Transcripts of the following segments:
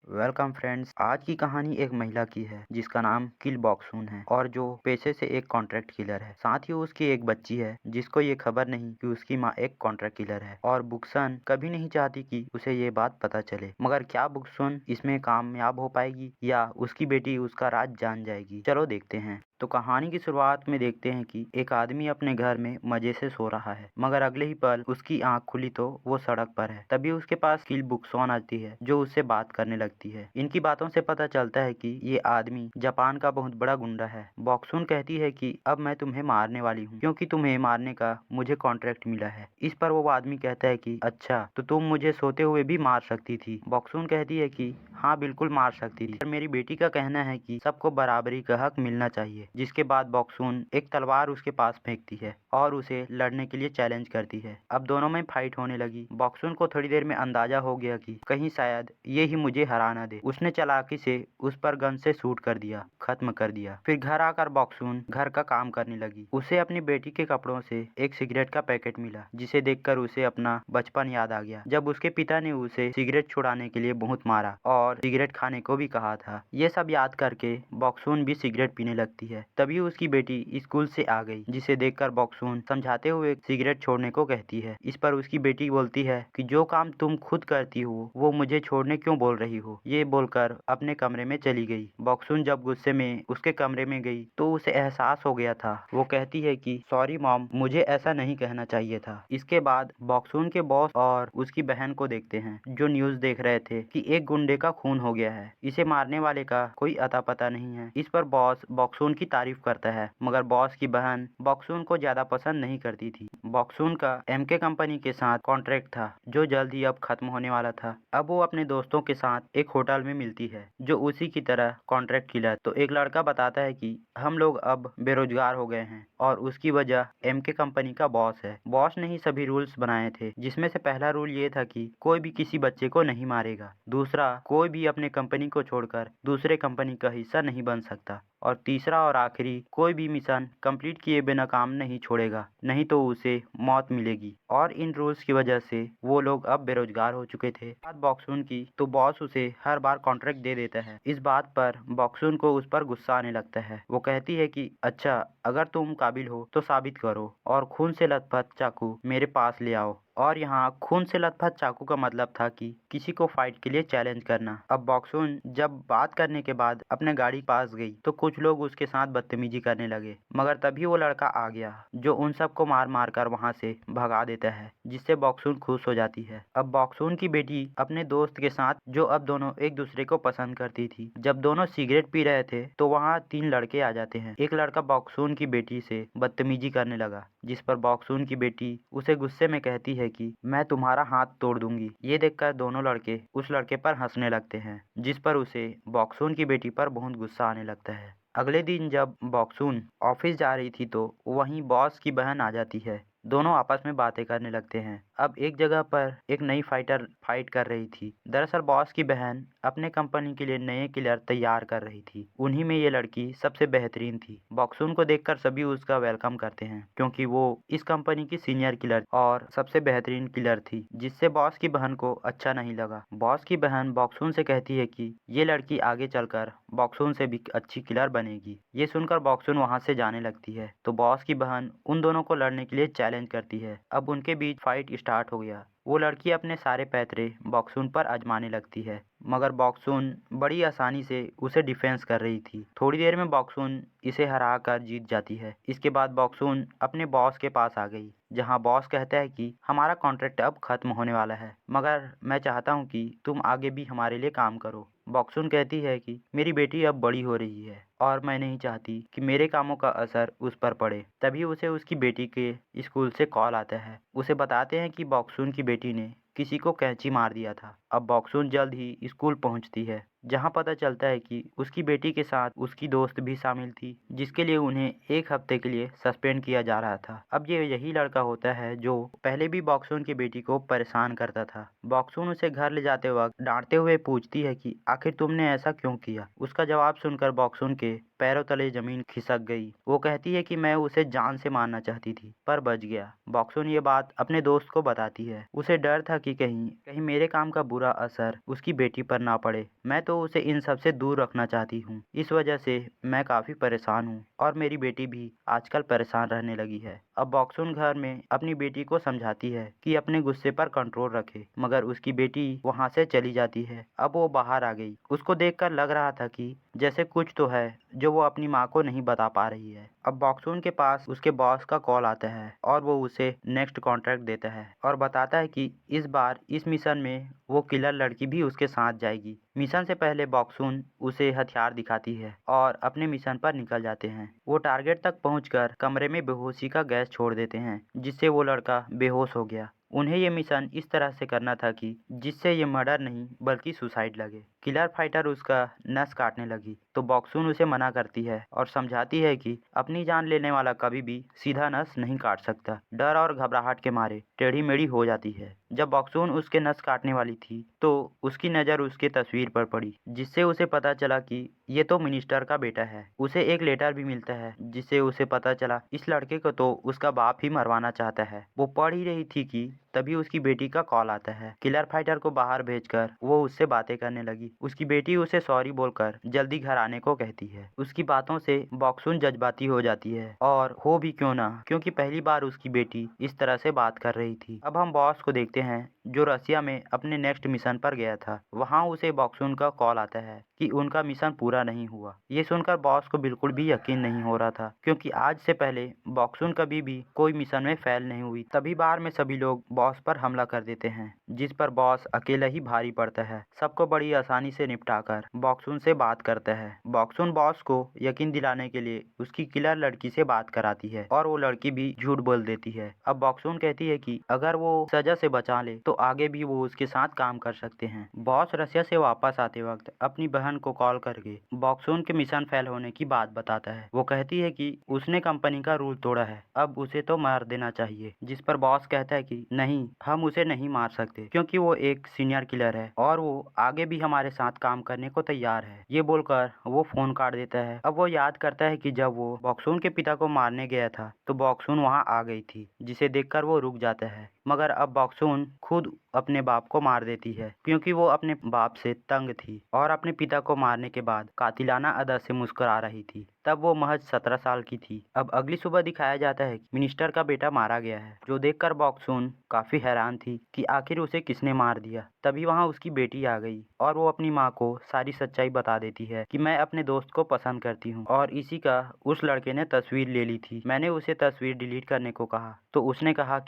Welcome friends. आज की कहानी एक महिला की है जिसका नाम किल बॉक्सून है और जो पेशे से एक कॉन्ट्रैक्ट किलर है। साथ ही उसकी एक बच्ची है जिसको ये खबर नहीं कि उसकी माँ एक कॉन्ट्रैक्ट किलर है और बुक्सन कभी नहीं चाहती कि उसे ये बात पता चले। मगर क्या बुक्सन इसमें कामयाब हो पाएगी या उसकी बेटी उसका राज जान जाएगी? चलो देखते हैं। तो कहानी की शुरुआत में देखते हैं कि एक आदमी अपने घर में मजे से सो रहा है, मगर अगले ही पल उसकी आंख खुली तो वो सड़क पर है। तभी उसके पास किल बुक्सॉन आती है जो उससे बात करने लगती है। इनकी बातों से पता चलता है कि ये आदमी जापान का बहुत बड़ा गुंडा है। बॉक्सून कहती है कि अब मैं तुम्हें मारने वाली हूँ क्योंकि तुम्हें मारने का मुझे कॉन्ट्रैक्ट मिला है। इस पर वो आदमी कहता है कि अच्छा, तो तुम मुझे सोते हुए भी मार सकती थी। बॉक्सून कहती है कि हाँ, बिल्कुल मार सकती थी, पर मेरी बेटी का कहना है कि सबको बराबरी का हक मिलना चाहिए। जिसके बाद बॉक्सून एक तलवार उसके पास फेंकती है और उसे लड़ने के लिए चैलेंज करती है। अब दोनों में फाइट होने लगी। बॉक्सून को थोड़ी देर में अंदाजा हो गया कि कहीं शायद ये ही मुझे हरा ना दे। उसने चालाकी से उस पर गन से शूट कर दिया, खत्म कर दिया। फिर घर आकर बॉक्सून घर का काम करने लगी। उसे अपनी बेटी के कपड़ों से एक सिगरेट का पैकेट मिला जिसे देखकर उसे अपना बचपन याद आ गया, जब उसके पिता ने उसे सिगरेट छुड़ाने के लिए बहुत मारा और सिगरेट खाने को भी कहा था। ये सब याद करके बॉक्सून भी सिगरेट पीने लगती है। तभी उसकी बेटी स्कूल से आ गई, जिसे देखकर बॉक्सून समझाते हुए सिगरेट छोड़ने को कहती है। इस पर उसकी बेटी बोलती है कि जो काम तुम खुद करती हो वो मुझे छोड़ने क्यों बोल रही हो। ये बोलकर अपने कमरे में चली गई। बॉक्सून जब गुस्से में उसके कमरे में गई तो उसे एहसास हो गया था। वो कहती है कि सॉरी मॉम, मुझे ऐसा नहीं कहना चाहिए था। इसके बाद बॉक्सून के बॉस और उसकी बहन को देखते हैं जो न्यूज देख रहे थे कि एक गुंडे का खून हो गया है। इसे मारने वाले का कोई अता पता नहीं है। इस पर बॉस बॉक्सून की तारीफ करता है, मगर बॉस की बहन बॉक्सून को ज्यादा पसंद नहीं करती थी। बॉक्सून का एमके कंपनी के साथ कॉन्ट्रैक्ट था जो जल्द ही अब खत्म होने वाला था। अब वो अपने दोस्तों के साथ एक होटल में मिलती है जो उसी की तरह कॉन्ट्रैक्ट किलर। तो एक लड़का बताता है कि हम लोग अब बेरोजगार हो गए हैं और उसकी वजह एमके कंपनी का बॉस है। बॉस ने ही सभी रूल्स बनाए थे, जिसमें से पहला रूल ये था कि कोई भी किसी बच्चे को नहीं मारेगा। दूसरा, कोई भी अपने कंपनी को छोड़कर दूसरे कंपनी का हिस्सा नहीं बन सकता। और तीसरा और आखिरी, कोई भी मिशन कंप्लीट किए बिना काम नहीं छोड़ेगा, नहीं तो उसे मौत मिलेगी। और इन रूल्स की वजह से वो लोग अब बेरोजगार हो चुके थे। बात बॉक्सून की तो बॉस उसे हर बार कॉन्ट्रैक्ट दे देता है। इस बात पर बॉक्सून को उस पर गुस्सा आने लगता है। वो कहती है कि अच्छा, अगर तुम काबिल हो तो साबित करो और खून से लथपथ चाकू मेरे पास ले आओ। और यहाँ खून से लथपथ चाकू का मतलब था कि किसी को फाइट के लिए चैलेंज करना। अब बॉक्सून जब बात करने के बाद अपने गाड़ी पास गई तो कुछ लोग उसके साथ बदतमीजी करने लगे, मगर तभी वो लड़का आ गया जो उन सबको मार मार कर वहाँ से भगा देता है, जिससे बॉक्सून खुश हो जाती है। अब बॉक्सून की बेटी अपने दोस्त के साथ, जो अब दोनों एक दूसरे को पसंद करती थी, जब दोनों सिगरेट पी रहे थे तो वहाँ 3 लड़के आ जाते हैं। एक लड़का बॉक्सून की बेटी से बदतमीजी करने लगा, जिस पर बॉक्सून की बेटी उसे गुस्से में कहती है कि मैं तुम्हारा हाथ तोड़ दूंगी। ये देखकर दोनों लड़के उस लड़के पर हंसने लगते हैं, जिस पर उसे बॉक्सून की बेटी पर बहुत गुस्सा आने लगता है। अगले दिन जब बॉक्सून ऑफिस जा रही थी तो वहीं बॉस की बहन आ जाती है। दोनों आपस में बातें करने लगते हैं। अब एक जगह पर एक नई फाइटर फाइट कर रही थी। दरअसल बॉस की बहन अपने कंपनी के लिए नए किलर तैयार कर रही थी। उन्हीं में ये लड़की सबसे बेहतरीन थी। बॉक्सून को देखकर सभी उसका वेलकम करते हैं क्योंकि वो इस कंपनी की सीनियर किलर और सबसे बेहतरीन किलर थी, जिससे बॉस की बहन को अच्छा नहीं लगा। बॉस की बहन बॉक्सून से कहती है कि ये लड़की आगे चलकर बॉक्सून से भी अच्छी किलर बनेगी। ये सुनकर बॉक्सून वहाँ से जाने लगती है तो बॉस की बहन उन दोनों को लड़ने के लिए चैलेंज करती है। अब उनके बीच फाइट स्टार्ट हो गया। वो लड़की अपने सारे पैतरे बॉक्सून पर आजमाने लगती है, मगर बॉक्सून बड़ी आसानी से उसे डिफेंस कर रही थी। थोड़ी देर में बॉक्सून इसे हराकर जीत जाती है। इसके बाद बॉक्सून अपने बॉस के पास आ गई, जहां बॉस कहता है कि हमारा कॉन्ट्रैक्ट अब खत्म होने वाला है, मगर मैं चाहता हूं कि तुम आगे भी हमारे लिए काम करो। बॉक्सून कहती है कि मेरी बेटी अब बड़ी हो रही है और मैं नहीं चाहती कि मेरे कामों का असर उस पर पड़े। तभी उसे उसकी बेटी के स्कूल से कॉल आता है। उसे बताते हैं कि बॉक्सून की बेटी ने किसी को कैंची मार दिया था। अब बॉक्सून जल्द ही स्कूल पहुंचती है, जहां पता चलता है कि उसकी बेटी के साथ उसकी दोस्त भी शामिल थी, जिसके लिए उन्हें 1 हफ्ते के लिए सस्पेंड किया जा रहा था। अब ये यही लड़का होता है जो पहले भी बॉक्सून की बेटी को परेशान करता था। बॉक्सून उसे घर ले जाते वक्त डांटते हुए पूछती है कि आखिर तुमने ऐसा क्यों किया। उसका जवाब सुनकर बॉक्सून के पैरों तले जमीन खिसक गई। वो कहती है कि मैं उसे जान से मारना चाहती थी पर बच गया। बॉक्सून ये बात अपने दोस्त को बताती है। उसे डर था कि कहीं मेरे काम का बुरा बुरा असर उसकी बेटी पर ना पड़े। मैं तो उसे इन सब से दूर रखना चाहती हूँ। इस वजह से मैं काफ़ी परेशान हूँ और मेरी बेटी भी आजकल परेशान रहने लगी है। अब बॉक्सुन घर में अपनी बेटी को समझाती है कि अपने गुस्से पर कंट्रोल रखे, मगर उसकी बेटी वहाँ से चली जाती है। अब वो बाहर आ गई। उसको देखकर लग रहा था कि जैसे कुछ तो है जो वो अपनी माँ को नहीं बता पा रही है। अब बॉक्सुन के पास उसके बॉस का कॉल आता है और वो उसे नेक्स्ट कॉन्ट्रैक्ट देता है और बताता है कि इस बार इस मिशन में वो किलर लड़की भी उसके साथ जाएगी। मिशन से पहले बॉक्सुन उसे हथियार दिखाती है और अपने मिशन पर निकल जाते हैं। वो टारगेट तक पहुंचकर कमरे में बेहोशी का गैस छोड़ देते हैं, जिससे वो लड़का बेहोश हो गया। उन्हें ये मिशन इस तरह से करना था कि जिससे ये मर्डर नहीं बल्कि सुसाइड लगे। किलर फाइटर उसका नस काटने लगी तो बॉक्सुन उसे मना करती है और समझाती है कि अपनी जान लेने वाला कभी भी सीधा नस नहीं काट सकता। डर और घबराहट के मारे टेढ़ी मेढ़ी हो जाती है। जब बॉक्सुन उसके नस काटने वाली थी तो उसकी नज़र उसके तस्वीर पर पड़ी, जिससे उसे पता चला कि ये तो मिनिस्टर का बेटा है। उसे एक लेटर भी मिलता है जिससे उसे पता चला इस लड़के को तो उसका बाप ही मरवाना चाहता है। वो पढ़ ही रही थी कि तभी उसकी बेटी का कॉल आता है। किलर फाइटर को बाहर भेजकर वो उससे बातें करने लगी। उसकी बेटी उसे सॉरी बोलकर जल्दी घर आने को कहती है। उसकी बातों से बॉक्सुन जज्बाती हो जाती है और हो भी क्यों ना, क्योंकि पहली बार उसकी बेटी इस तरह से बात कर रही थी। अब हम बॉस को देखते हैं जो रसिया में अपने नेक्स्ट मिशन पर गया था। वहाँ उसे बॉक्सुन का कॉल आता है कि उनका मिशन पूरा नहीं हुआ। ये सुनकर बॉस को बिल्कुल भी यकीन नहीं हो रहा था, क्योंकि आज से पहले बॉक्सुन कभी भी कोई मिशन में फेल नहीं हुई। तभी बार में सभी लोग बॉस पर हमला कर देते हैं, जिस पर बॉस अकेला ही भारी पड़ता है। सबको बड़ी आसानी से निपटाकर बॉक्सुन से बात करता है। बॉक्सुन बॉस को यकीन दिलाने के लिए उसकी किलर लड़की से बात कराती है और वो लड़की भी झूठ बोल देती है। अब बॉक्सुन कहती है कि अगर वो सजा से बचा ले तो आगे भी वो उसके साथ काम कर सकते हैं। बॉस रसिया से वापस आते वक्त अपनी बहन को कॉल करके बॉक्सुन के मिशन फेल होने की बात बताता है। वो कहती है कि उसने कंपनी का रूल तोड़ा है, अब उसे तो मार देना चाहिए। जिस पर बॉस कहता है कि नहीं, हम उसे नहीं मार सकते क्योंकि वो एक सीनियर किलर है और वो आगे भी हमारे साथ काम करने को तैयार है। ये बोलकर वो फोन काट देता है। अब वो याद करता है कि जब वो बॉक्सुन के पिता को मारने गया था तो बॉक्सुन वहाँ आ गई थी, जिसे देखकर वो रुक जाता है। मगर अब बॉक्सुन खुद अपने बाप को मार देती है, क्योंकि वो अपने बाप से तंग थी और अपने पिता को मारने के बाद कातिलाना अदा से मुस्कुरा रही थी। तब वो महज 17 साल की थी। अब अगली सुबह दिखाया जाता है कि मिनिस्टर का बेटा मारा गया है, जो देखकर बॉक्सुन काफी हैरान थी कि आखिर उसे किसने मार दिया। तभी वहाँ उसकी बेटी आ गई और वो अपनी माँ को सारी सच्चाई बता देती है कि मैं अपने दोस्त को पसंद करती हूँ और इसी का उस लड़के ने तस्वीर ले ली थी। मैंने उसे तस्वीर डिलीट करने को कहा तो उसने कहा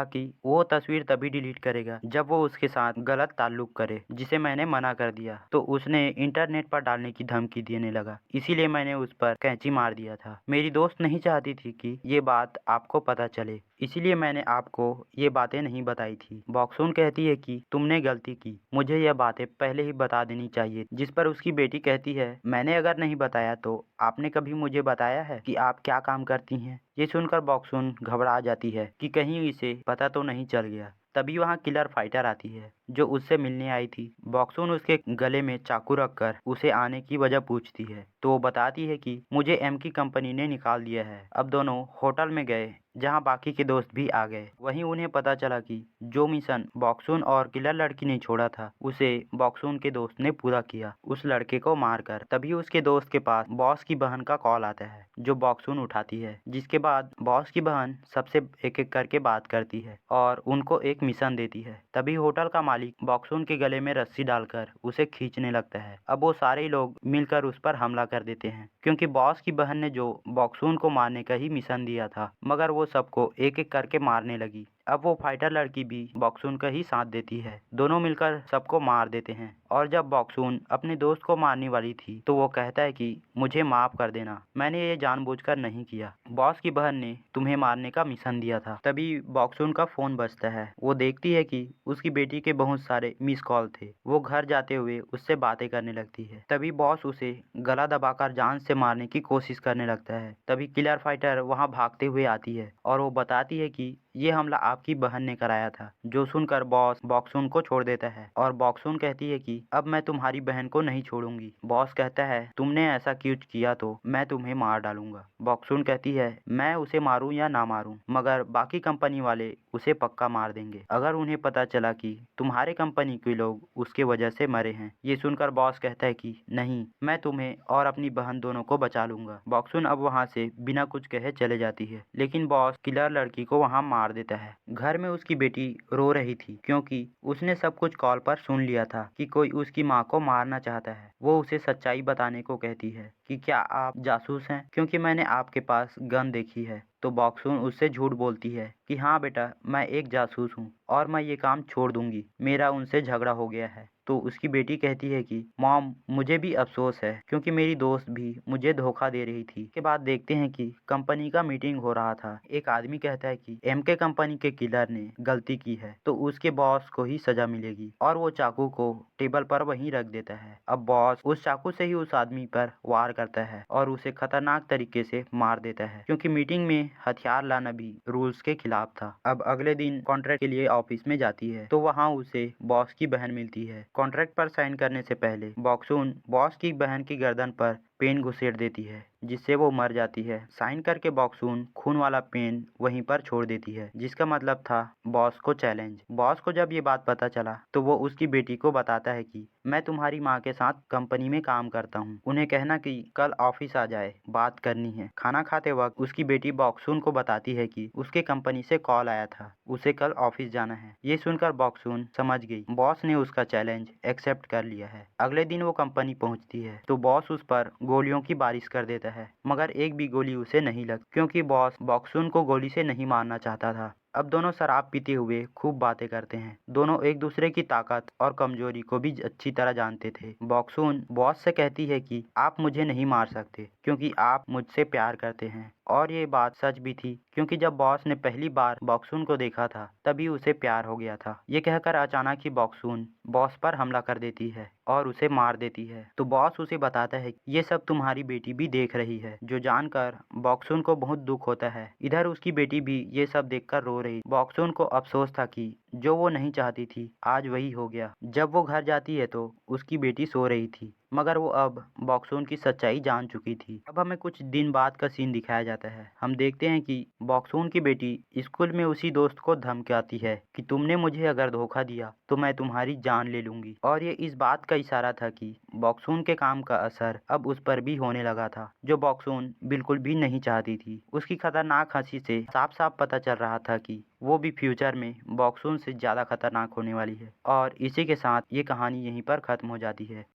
कि वो तस्वीर तभी डिलीट करेगा जब वो उसके साथ गलत ताल्लुक करे, जिसे मैंने मना कर दिया। तो उसने इंटरनेट पर डालने की धमकी देने लगा, इसीलिए मैंने उस पर कैंची मार दिया था। मेरी दोस्त नहीं चाहती थी कि ये बात आपको पता चले, इसीलिए मैंने आपको ये बातें नहीं बताई थी। बॉक्सुन कहती है कि तुमने गलती की, मुझे यह बातें पहले ही बता देनी चाहिए। जिस पर उसकी बेटी कहती है मैंने अगर नहीं बताया तो आपने कभी मुझे बताया है कि आप क्या काम करती हैं? ये सुनकर बॉक्सुन घबरा जाती है कि कहीं इसे पता तो नहीं चल गया। तभी वहाँ किलर फाइटर आती है जो उससे मिलने आई थी। बॉक्सुन उसके गले में चाकू रखकर उसे आने की वजह पूछती है तो वो बताती है कि मुझे एम की कंपनी ने निकाल दिया है। अब दोनों होटल में गए जहाँ बाकी के दोस्त भी आ गए। वहीं उन्हें पता चला कि जो मिशन बॉक्सुन और किलर लड़की ने छोड़ा था उसे बॉक्सुन के दोस्त ने पूरा किया, उस लड़के को मारकर। तभी उसके दोस्त के पास बॉस की बहन का कॉल आता है जो बॉक्सुन उठाती है, जिसके बाद बॉस की बहन सबसे एक एक करके बात करती है और उनको एक मिशन देती है। तभी होटल का मालिक बॉक्सुन के गले में रस्सी डालकर उसे खींचने लगता है। अब वो सारे लोग मिलकर उस पर हमला कर देते हैं, क्योंकि बॉस की बहन ने जो बॉक्सुन को मारने का ही मिशन दिया था, मगर वो सबको एक एक करके मारने लगी। अब वो फाइटर लड़की भी बॉक्सुन का ही साथ देती है। दोनों मिलकर सबको मार देते हैं और जब बॉक्सुन अपने दोस्त को मारने वाली थी तो वो कहता है कि मुझे माफ कर देना, मैंने ये जानबूझकर नहीं किया। बॉस की बहन ने तुम्हें मारने का मिशन दिया था। तभी बॉक्सुन का फोन बजता है। वो देखती है कि उसकी बेटी के बहुत सारे मिस कॉल थे। वो घर जाते हुए उससे बातें करने लगती है। तभी बॉस उसे गला दबाकर जान से मारने की कोशिश करने लगता है। तभी किलर फाइटर वहाँ भागते हुए आती है और वो बताती है कि ये हमला आपकी बहन ने कराया था। जो सुनकर बॉस बॉक्सुन को छोड़ देता है और बॉक्सुन कहती है कि अब मैं तुम्हारी बहन को नहीं छोड़ूंगी। बॉस कहता है तुमने ऐसा क्यों किया तो मैं तुम्हें मार डालूंगा। बॉक्सुन कहती है मैं उसे मारूं या ना मारूं, मगर बाकी कंपनी वाले उसे पक्का मार देंगे अगर उन्हें पता चला कि तुम्हारे कंपनी के लोग उसके वजह से मरे हैं। ये सुनकर बॉस कहता है कि नहीं, मैं तुम्हें और अपनी बहन दोनों को बचा लूंगा। बॉक्सून अब वहाँ से बिना कुछ कहे चले जाती है, लेकिन बॉस किलर लड़की को वहाँ मार देता है। घर में उसकी बेटी रो रही थी क्योंकि उसने सब कुछ कॉल पर सुन लिया था कि कोई उसकी माँ को मारना चाहता है। वो उसे सच्चाई बताने को कहती है कि क्या आप जासूस हैं, क्योंकि मैंने आपके पास गन देखी है। तो बॉक्सून उससे झूठ बोलती है कि हाँ बेटा, मैं एक जासूस हूँ और मैं ये काम छोड़ दूंगी, मेरा उनसे झगड़ा हो गया है। तो उसकी बेटी कहती है कि मॉम, मुझे भी अफसोस है क्योंकि मेरी दोस्त भी मुझे धोखा दे रही थी। के बाद देखते हैं कि कंपनी का मीटिंग हो रहा था। एक आदमी कहता है कि एमके कंपनी के किलर ने गलती की है तो उसके बॉस को ही सजा मिलेगी, और वो चाकू को टेबल पर वहीं रख देता है। अब बॉस उस चाकू से ही उस आदमी पर वार करता है और उसे खतरनाक तरीके से मार देता है, क्योंकि मीटिंग में हथियार लाना भी रूल्स के खिलाफ था। अब अगले दिन कॉन्ट्रैक्ट के लिए ऑफिस में जाती है तो वहाँ उसे बॉस की बहन मिलती है। कॉन्ट्रैक्ट पर साइन करने से पहले बॉक्सून बॉस की बहन की गर्दन पर पेन घुसेड़ देती है, जिससे वो मर जाती है। साइन करके बॉक्सून खून वाला पेन वहीं पर छोड़ देती है, जिसका मतलब था बॉस को चैलेंज। बॉस को जब ये बात पता चला तो वो उसकी बेटी को बताता है कि मैं तुम्हारी माँ के साथ कंपनी में काम करता हूँ, उन्हें कहना कि कल ऑफिस आ जाए, बात करनी है। खाना खाते वक्त उसकी बेटी बॉक्सून को बताती है कि उसके कंपनी से कॉल आया था, उसे कल ऑफिस जाना है। ये सुनकर बॉक्सून समझ गई, बॉस ने उसका चैलेंज एक्सेप्ट कर लिया है। अगले दिन वो कंपनी पहुंचती है तो बॉस उस पर गोलियों की बारिश कर देता है, मगर एक भी गोली उसे नहीं लग, क्योंकि बॉस बॉक्सून को गोली से नहीं मारना चाहता था। अब दोनों शराब पीते हुए खूब बातें करते हैं। दोनों एक दूसरे की ताकत और कमजोरी को भी अच्छी तरह जानते थे। बॉक्सून बॉस से कहती है कि आप मुझे नहीं मार सकते क्योंकि आप मुझसे प्यार करते हैं, और ये बात सच भी थी, क्योंकि जब बॉस ने पहली बार बॉक्सून को देखा था तभी उसे प्यार हो गया था। ये कहकर अचानक ही बॉक्सून बॉस पर हमला कर देती है और उसे मार देती है। तो बॉस उसे बताता है कि ये सब तुम्हारी बेटी भी देख रही है, जो जानकर बॉक्सून को बहुत दुख होता है। इधर उसकी बेटी भी ये सब देखकर रो रही। बॉक्सून को अफसोस था कि जो वो नहीं चाहती थी आज वही हो गया। जब वो घर जाती है तो उसकी बेटी सो रही थी, मगर वो अब बॉक्सून की सच्चाई जान चुकी थी। अब हमें कुछ दिन बाद का सीन दिखाया जाता है। हम देखते हैं कि बॉक्सून की बेटी स्कूल में उसी दोस्त को धमकाती है कि तुमने मुझे अगर धोखा दिया तो मैं तुम्हारी जान ले लूंगी, और ये इस बात का इशारा था कि बॉक्सून के काम का असर अब उस पर भी होने लगा था, जो बॉक्सून बिल्कुल भी नहीं चाहती थी। उसकी खतरनाक हंसी से साफ साफ पता चल रहा था कि वो भी फ्यूचर में बॉक्सून से ज्यादा खतरनाक होने वाली है। और इसी के साथ ये कहानी यहीं पर खत्म हो जाती है।